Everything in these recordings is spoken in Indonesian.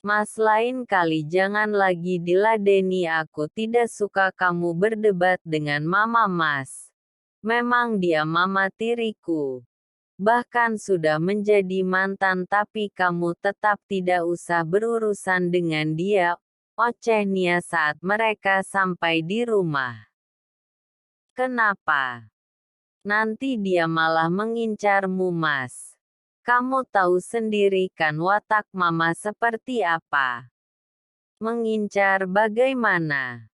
Mas, lain kali jangan lagi diladeni. Aku tidak suka kamu berdebat dengan mama Mas. Memang dia mama tiriku. Bahkan sudah menjadi mantan tapi kamu tetap tidak usah berurusan dengan dia, oceh Nia saat mereka sampai di rumah. Kenapa? Nanti dia malah mengincarmu Mas. Kamu tahu sendiri kan watak mama seperti apa. Mengincar bagaimana?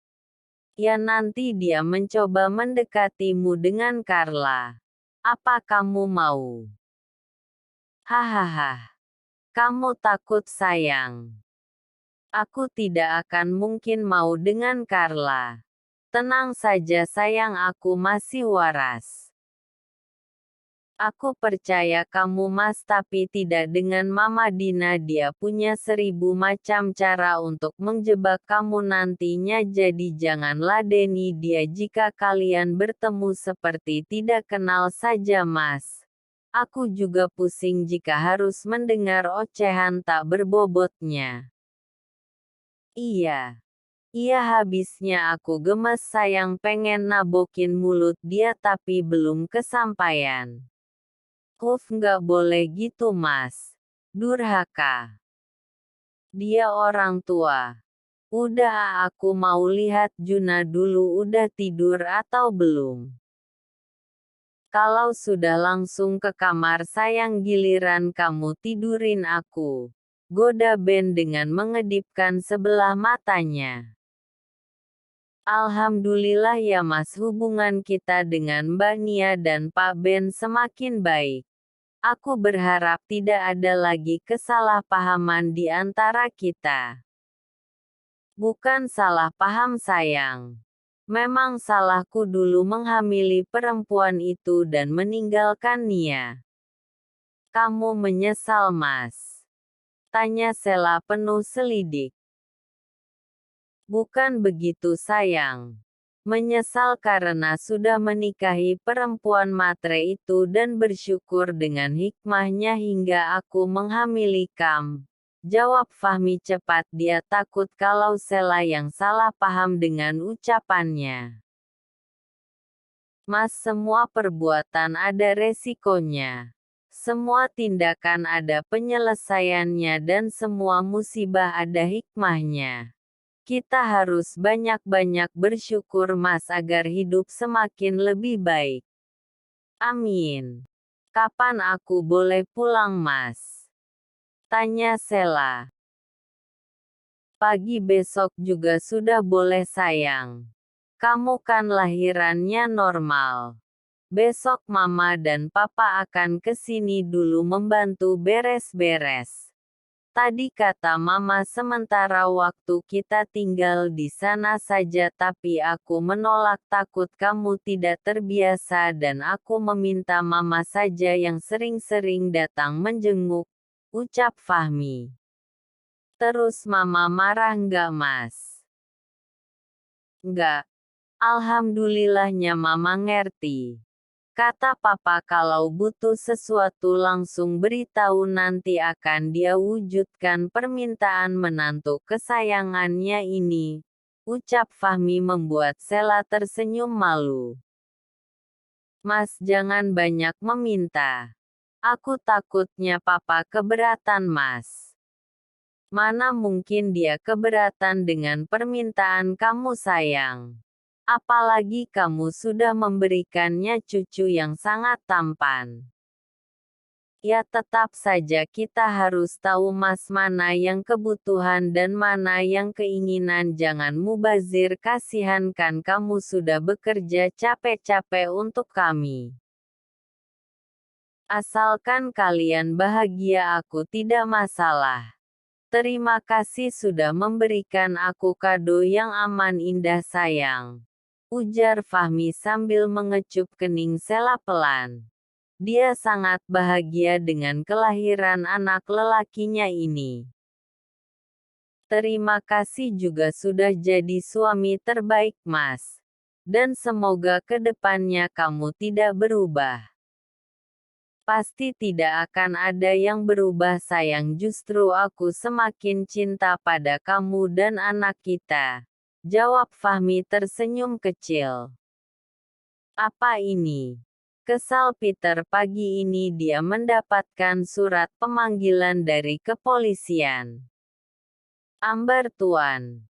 Ya nanti dia mencoba mendekatimu dengan Carla. Apa kamu mau? Hahaha. Kamu takut sayang. Aku tidak akan mungkin mau dengan Carla. Tenang saja sayang, aku masih waras. Aku percaya kamu Mas, tapi tidak dengan Mama Dina. Dia punya 1000 macam cara untuk menjebak kamu nantinya, jadi jangan ladeni dia. Jika kalian bertemu seperti tidak kenal saja Mas. Aku juga pusing jika harus mendengar ocehan tak berbobotnya. Iya. Iya, habisnya aku gemes sayang, pengen nabokin mulut dia tapi belum kesampaian. Nggak boleh gitu Mas. Durhaka. Dia orang tua. Udah, aku mau lihat Juna dulu udah tidur atau belum. Kalau sudah langsung ke kamar sayang, giliran kamu tidurin aku. Goda Ben dengan mengedipkan sebelah matanya. Alhamdulillah ya Mas, hubungan kita dengan Mbak Nia dan Pak Ben semakin baik. Aku berharap tidak ada lagi kesalahpahaman di antara kita. Bukan salah paham sayang. Memang salahku dulu menghamili perempuan itu dan meninggalkan Nia. Kamu menyesal Mas? Tanya Sela penuh selidik. Bukan begitu sayang. Menyesal karena sudah menikahi perempuan matre itu dan bersyukur dengan hikmahnya hingga aku menghamili Kam. Jawab Fahmi cepat, dia takut kalau Sela yang salah paham dengan ucapannya. Mas, semua perbuatan ada resikonya. Semua tindakan ada penyelesaiannya dan semua musibah ada hikmahnya. Kita harus banyak-banyak bersyukur Mas agar hidup semakin lebih baik. Amin. Kapan aku boleh pulang Mas? Tanya Sela. Pagi besok juga sudah boleh sayang. Kamu kan lahirannya normal. Besok Mama dan Papa akan ke sini dulu membantu beres-beres. Tadi kata Mama sementara waktu kita tinggal di sana saja, tapi aku menolak takut kamu tidak terbiasa dan aku meminta Mama saja yang sering-sering datang menjenguk, ucap Fahmi. Terus Mama marah nggak Mas? Nggak. Alhamdulillahnya Mama ngerti. Kata Papa kalau butuh sesuatu langsung beritahu, nanti akan dia wujudkan permintaan menantu kesayangannya ini, ucap Fahmi membuat Sela tersenyum malu. Mas, jangan banyak meminta. Aku takutnya Papa keberatan Mas. Mana mungkin dia keberatan dengan permintaan kamu sayang. Apalagi kamu sudah memberikannya cucu yang sangat tampan. Ya tetap saja kita harus tahu Mas mana yang kebutuhan dan mana yang keinginan. Jangan mubazir, kasihan kan kamu sudah bekerja capek-capek untuk kami. Asalkan kalian bahagia aku tidak masalah. Terima kasih sudah memberikan aku kado yang aman indah sayang. Ujar Fahmi sambil mengecup kening Sela pelan. Dia sangat bahagia dengan kelahiran anak lelakinya ini. Terima kasih juga sudah jadi suami terbaik Mas. Dan semoga kedepannya kamu tidak berubah. Pasti tidak akan ada yang berubah sayang, justru aku semakin cinta pada kamu dan anak kita. Jawab Fahmi tersenyum kecil. Apa ini? Kesal Peter. Pagi ini dia mendapatkan surat pemanggilan dari kepolisian. Ambar Tuan.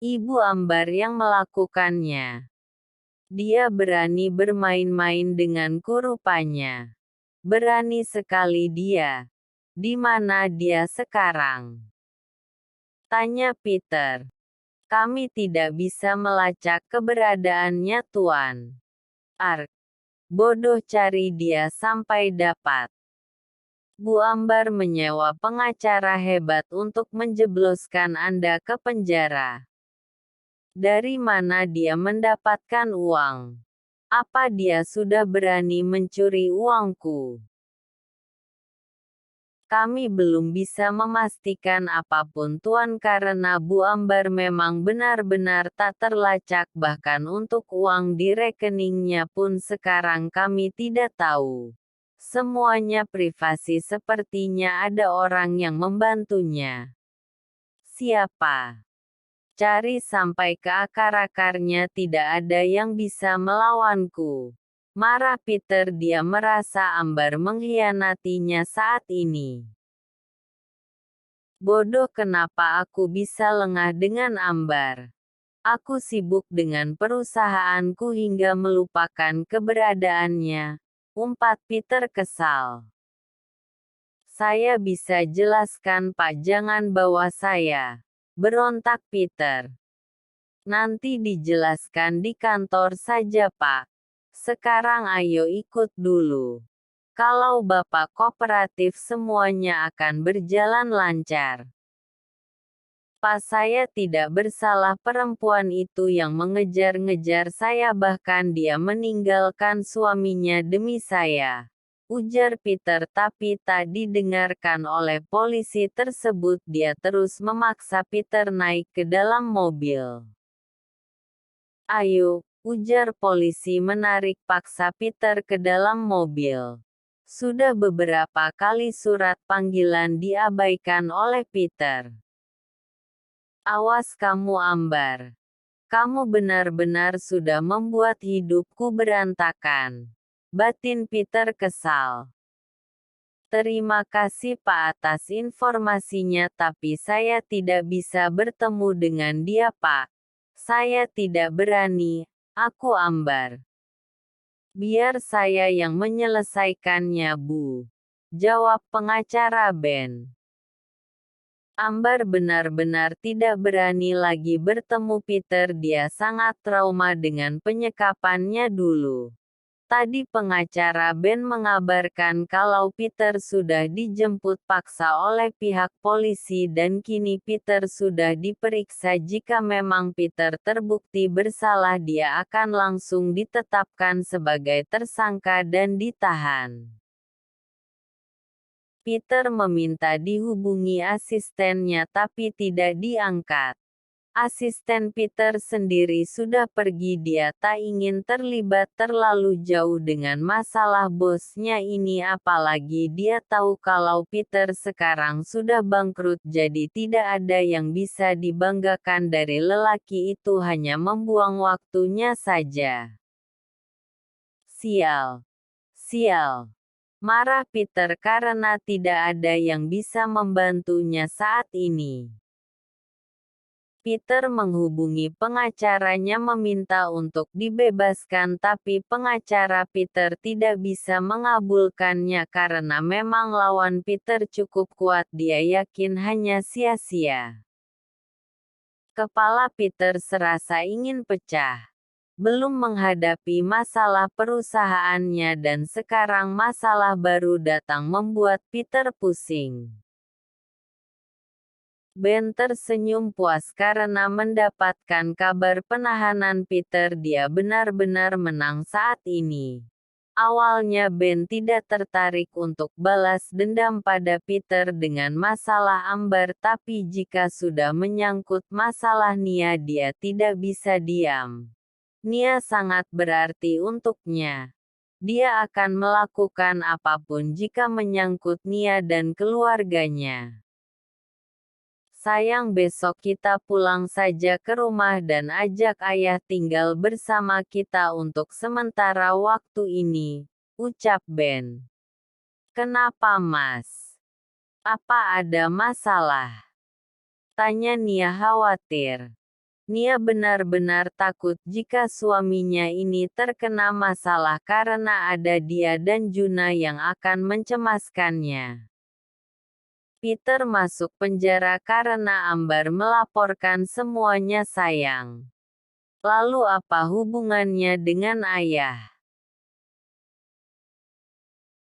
Ibu Ambar yang melakukannya. Dia berani bermain-main denganku rupanya. Berani sekali dia. Di mana dia sekarang? Tanya Peter. Kami tidak bisa melacak keberadaannya, Tuan. Ark. Bodoh, cari dia sampai dapat. Bu Ambar menyewa pengacara hebat untuk menjebloskan Anda ke penjara. Dari mana dia mendapatkan uang? Apa dia sudah berani mencuri uangku? Kami belum bisa memastikan apapun, Tuan, karena Bu Ambar memang benar-benar tak terlacak, bahkan untuk uang di rekeningnya pun sekarang kami tidak tahu. Semuanya privasi, sepertinya ada orang yang membantunya. Siapa? Cari sampai ke akar-akarnya, tidak ada yang bisa melawanku. Marah Peter, dia merasa Ambar mengkhianatinya saat ini. Bodoh, kenapa aku bisa lengah dengan Ambar? Aku sibuk dengan perusahaanku hingga melupakan keberadaannya. Umpat Peter kesal. Saya bisa jelaskan, Pak, jangan bawa saya. Berontak Peter. Nanti dijelaskan di kantor saja, Pak. Sekarang ayo ikut dulu. Kalau Bapak kooperatif semuanya akan berjalan lancar. Pak, saya tidak bersalah, perempuan itu yang mengejar-ngejar saya, bahkan dia meninggalkan suaminya demi saya. Ujar Peter, tapi tak didengarkan oleh polisi tersebut. Dia terus memaksa Peter naik ke dalam mobil. Ayo, ujar polisi menarik paksa Peter ke dalam mobil. Sudah beberapa kali surat panggilan diabaikan oleh Peter. Awas kamu, Ambar. Kamu benar-benar sudah membuat hidupku berantakan. Batin Peter kesal. Terima kasih, Pak, atas informasinya, tapi saya tidak bisa bertemu dengan dia, Pak. Saya tidak berani. Aku Ambar. Biar saya yang menyelesaikannya, Bu. Jawab pengacara Ben. Ambar benar-benar tidak berani lagi bertemu Peter. Dia sangat trauma dengan penyekapannya dulu. Tadi pengacara Ben mengabarkan kalau Peter sudah dijemput paksa oleh pihak polisi dan kini Peter sudah diperiksa. Jika memang Peter terbukti bersalah, dia akan langsung ditetapkan sebagai tersangka dan ditahan. Peter meminta dihubungi asistennya tapi tidak diangkat. Asisten Peter sendiri sudah pergi, dia tak ingin terlibat terlalu jauh dengan masalah bosnya ini, apalagi dia tahu kalau Peter sekarang sudah bangkrut, jadi tidak ada yang bisa dibanggakan dari lelaki itu, hanya membuang waktunya saja. Sial. Sial. Marah Peter karena tidak ada yang bisa membantunya saat ini. Peter menghubungi pengacaranya meminta untuk dibebaskan, tapi pengacara Peter tidak bisa mengabulkannya karena memang lawan Peter cukup kuat. Dia yakin hanya sia-sia. Kepala Peter serasa ingin pecah. Belum menghadapi masalah perusahaannya dan sekarang masalah baru datang membuat Peter pusing. Ben tersenyum puas karena mendapatkan kabar penahanan Peter. Dia benar-benar menang saat ini. Awalnya Ben tidak tertarik untuk balas dendam pada Peter dengan masalah Ambar, tapi jika sudah menyangkut masalah Nia, dia tidak bisa diam. Nia sangat berarti untuknya. Dia akan melakukan apapun jika menyangkut Nia dan keluarganya. Sayang, besok kita pulang saja ke rumah dan ajak ayah tinggal bersama kita untuk sementara waktu ini, ucap Ben. Kenapa, Mas? Apa ada masalah? Tanya Nia khawatir. Nia benar-benar takut jika suaminya ini terkena masalah karena ada dia dan Juna yang akan mencemaskannya. Peter masuk penjara karena Ambar melaporkan semuanya, sayang. Lalu apa hubungannya dengan ayah?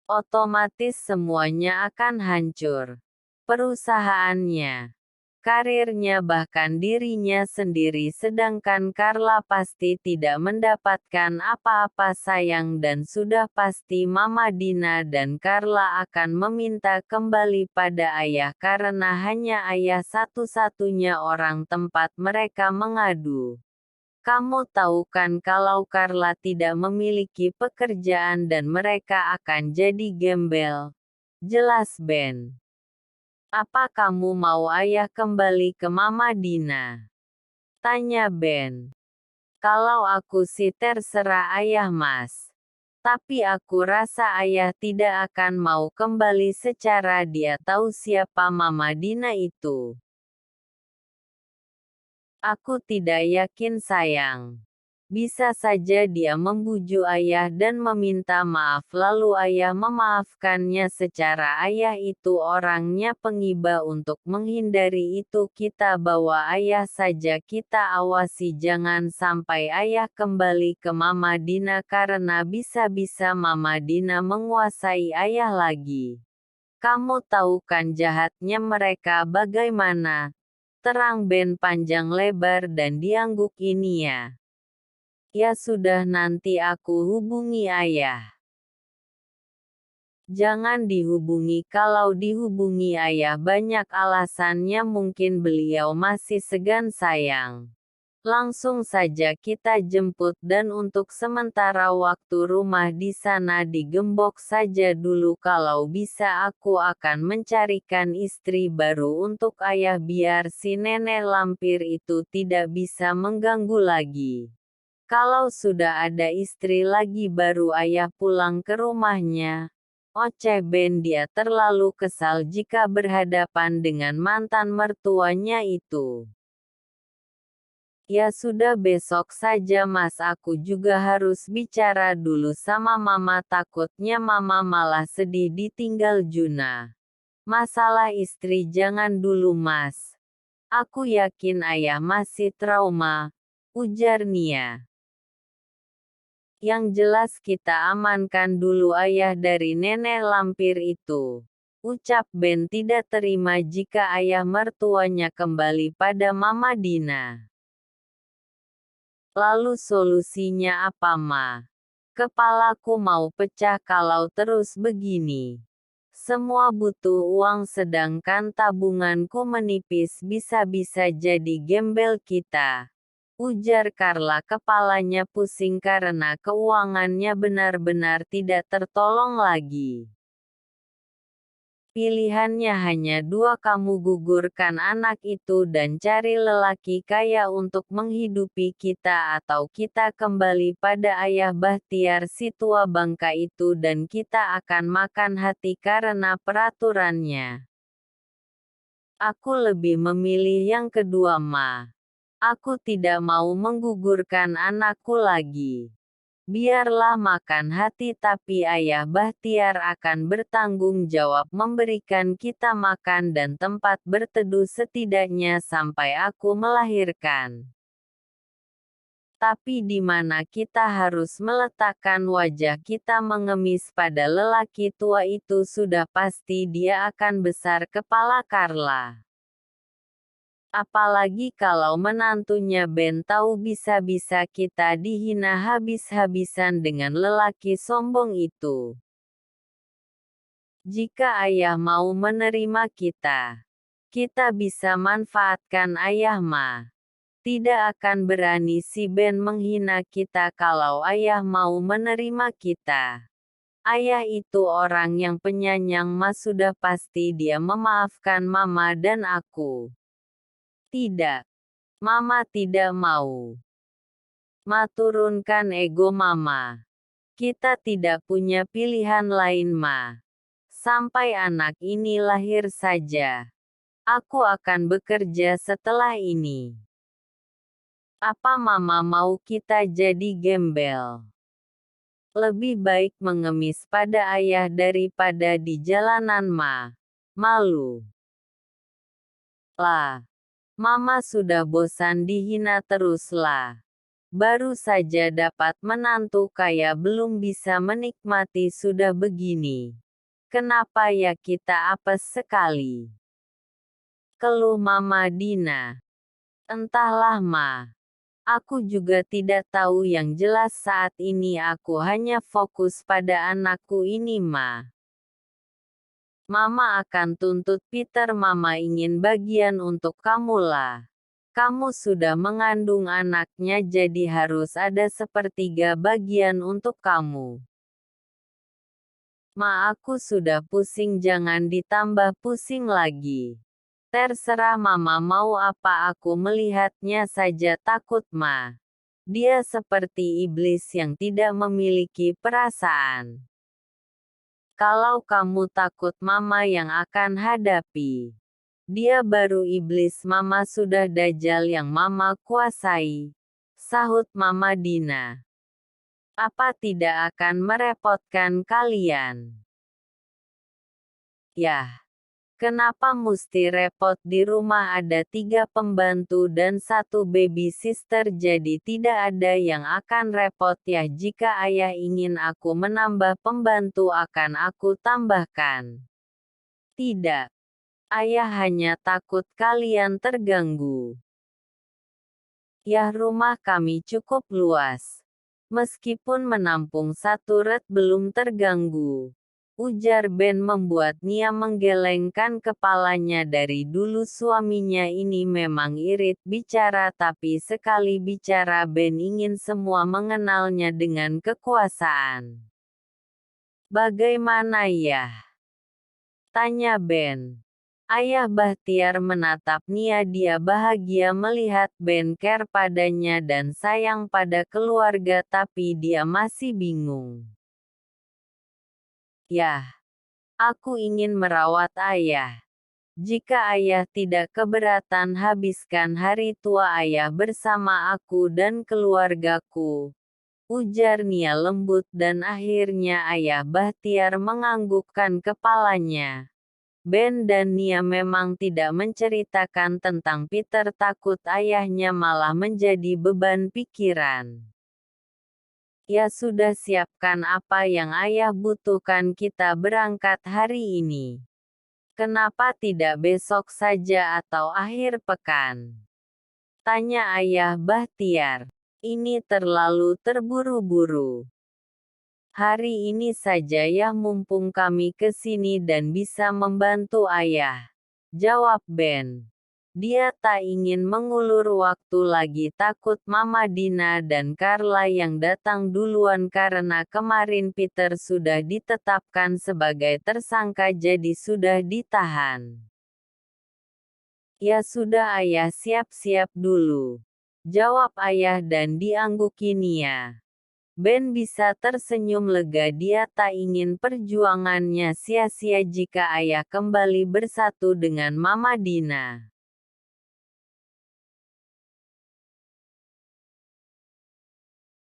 Otomatis semuanya akan hancur. Perusahaannya, karirnya, bahkan dirinya sendiri, sedangkan Carla pasti tidak mendapatkan apa-apa, sayang, dan sudah pasti Mama Dina dan Carla akan meminta kembali pada ayah karena hanya ayah satu-satunya orang tempat mereka mengadu. Kamu tahu kan kalau Carla tidak memiliki pekerjaan dan mereka akan jadi gembel, jelas Ben. Apa kamu mau ayah kembali ke Mama Dina? Tanya Ben. Kalau aku sih terserah ayah, Mas. Tapi aku rasa ayah tidak akan mau kembali secara dia tahu siapa Mama Dina itu. Aku tidak yakin, sayang. Bisa saja dia membujuk ayah dan meminta maaf lalu ayah memaafkannya secara ayah itu orangnya pengiba. Untuk menghindari itu kita bawa ayah saja, kita awasi jangan sampai ayah kembali ke Mama Dina karena bisa-bisa Mama Dina menguasai ayah lagi. Kamu tahu kan jahatnya mereka bagaimana? Terang Ben panjang lebar dan diangguk ini ya. Ya sudah, nanti aku hubungi ayah. Jangan dihubungi, kalau dihubungi ayah banyak alasannya, mungkin beliau masih segan, sayang. Langsung saja kita jemput dan untuk sementara waktu rumah di sana digembok saja dulu, kalau bisa aku akan mencarikan istri baru untuk ayah biar si nenek lampir itu tidak bisa mengganggu lagi. Kalau sudah ada istri lagi baru ayah pulang ke rumahnya. Oceh Ben, dia terlalu kesal jika berhadapan dengan mantan mertuanya itu. Ya sudah, besok saja Mas, aku juga harus bicara dulu sama Mama, takutnya Mama malah sedih ditinggal Juna. Masalah istri jangan dulu, Mas. Aku yakin ayah masih trauma, ujar Nia. Yang jelas kita amankan dulu ayah dari nenek lampir itu, ucap Ben, tidak terima jika ayah mertuanya kembali pada Mama Dina. Lalu solusinya apa, Ma? Kepalaku mau pecah kalau terus begini. Semua butuh uang sedangkan tabunganku menipis, bisa-bisa jadi gembel kita. Ujar Carla, kepalanya pusing karena keuangannya benar-benar tidak tertolong lagi. Pilihannya hanya dua, kamu gugurkan anak itu dan cari lelaki kaya untuk menghidupi kita, atau kita kembali pada ayah Bahtiar si tua bangka itu dan kita akan makan hati karena peraturannya. Aku lebih memilih yang kedua, Ma. Aku tidak mau menggugurkan anakku lagi. Biarlah makan hati, tapi ayah Bahtiar akan bertanggung jawab memberikan kita makan dan tempat berteduh setidaknya sampai aku melahirkan. Tapi di mana kita harus meletakkan wajah kita mengemis pada lelaki tua itu, sudah pasti dia akan besar kepala Carla. Apalagi kalau menantunya Ben tahu, bisa-bisa kita dihina habis-habisan dengan lelaki sombong itu. Jika ayah mau menerima kita, kita bisa manfaatkan ayah, Ma. Tidak akan berani si Ben menghina kita kalau ayah mau menerima kita. Ayah itu orang yang penyayang sudah pasti dia memaafkan mama dan aku. Tidak. Mama tidak mau. Turunkan ego mama. Kita tidak punya pilihan lain Sampai anak ini lahir saja. Aku akan bekerja setelah ini. Apa mama mau kita jadi gembel? Lebih baik mengemis pada ayah daripada di jalanan malu. Lah. Mama sudah bosan dihina terus lah. Baru saja dapat menantu kaya belum bisa menikmati sudah begini. Kenapa ya kita apes sekali? Keluh Mama Dina. Entahlah aku juga tidak tahu yang jelas saat ini aku hanya fokus pada anakku ini Mama akan tuntut Peter. Mama ingin bagian untuk kamu lah. Kamu sudah mengandung anaknya jadi harus ada sepertiga bagian untuk kamu. Aku sudah pusing jangan ditambah pusing lagi. Terserah mama mau apa aku melihatnya saja takut Dia seperti iblis yang tidak memiliki perasaan. Kalau kamu takut mama yang akan hadapi. Dia baru iblis mama sudah dajjal yang mama kuasai. Sahut Mama Dina. Apa tidak akan merepotkan kalian? Yah. Kenapa mesti repot di rumah ada 3 pembantu dan 1 baby sister jadi tidak ada yang akan repot ya jika ayah ingin aku menambah pembantu akan aku tambahkan. Tidak. Ayah hanya takut kalian terganggu. Ya rumah kami cukup luas. Meskipun menampung 1 ret belum terganggu. Ujar Ben membuat Nia menggelengkan kepalanya dari dulu suaminya ini memang irit bicara tapi sekali bicara Ben ingin semua mengenalnya dengan kekuasaan. Bagaimana ya? Tanya Ben. Ayah Bahtiar menatap Nia dia bahagia melihat Ben care padanya dan sayang pada keluarga tapi dia masih bingung. Yah. Aku ingin merawat ayah. Jika ayah tidak keberatan habiskan hari tua ayah bersama aku dan keluargaku. Ujar Nia lembut dan akhirnya ayah Bahtiar menganggukkan kepalanya. Ben dan Nia memang tidak menceritakan tentang Peter takut ayahnya malah menjadi beban pikiran. Ya sudah siapkan apa yang ayah butuhkan kita berangkat hari ini. Kenapa tidak besok saja atau akhir pekan? Tanya ayah Bahtiar. Ini terlalu terburu-buru. Hari ini saja ya mumpung kami ke sini dan bisa membantu ayah. Jawab Ben. Dia tak ingin mengulur waktu lagi takut Mama Dina dan Carla yang datang duluan karena kemarin Peter sudah ditetapkan sebagai tersangka jadi sudah ditahan. Ya sudah ayah siap-siap dulu. Jawab ayah dan diangguki Nia. Ben bisa tersenyum lega dia tak ingin perjuangannya sia-sia jika ayah kembali bersatu dengan Mama Dina.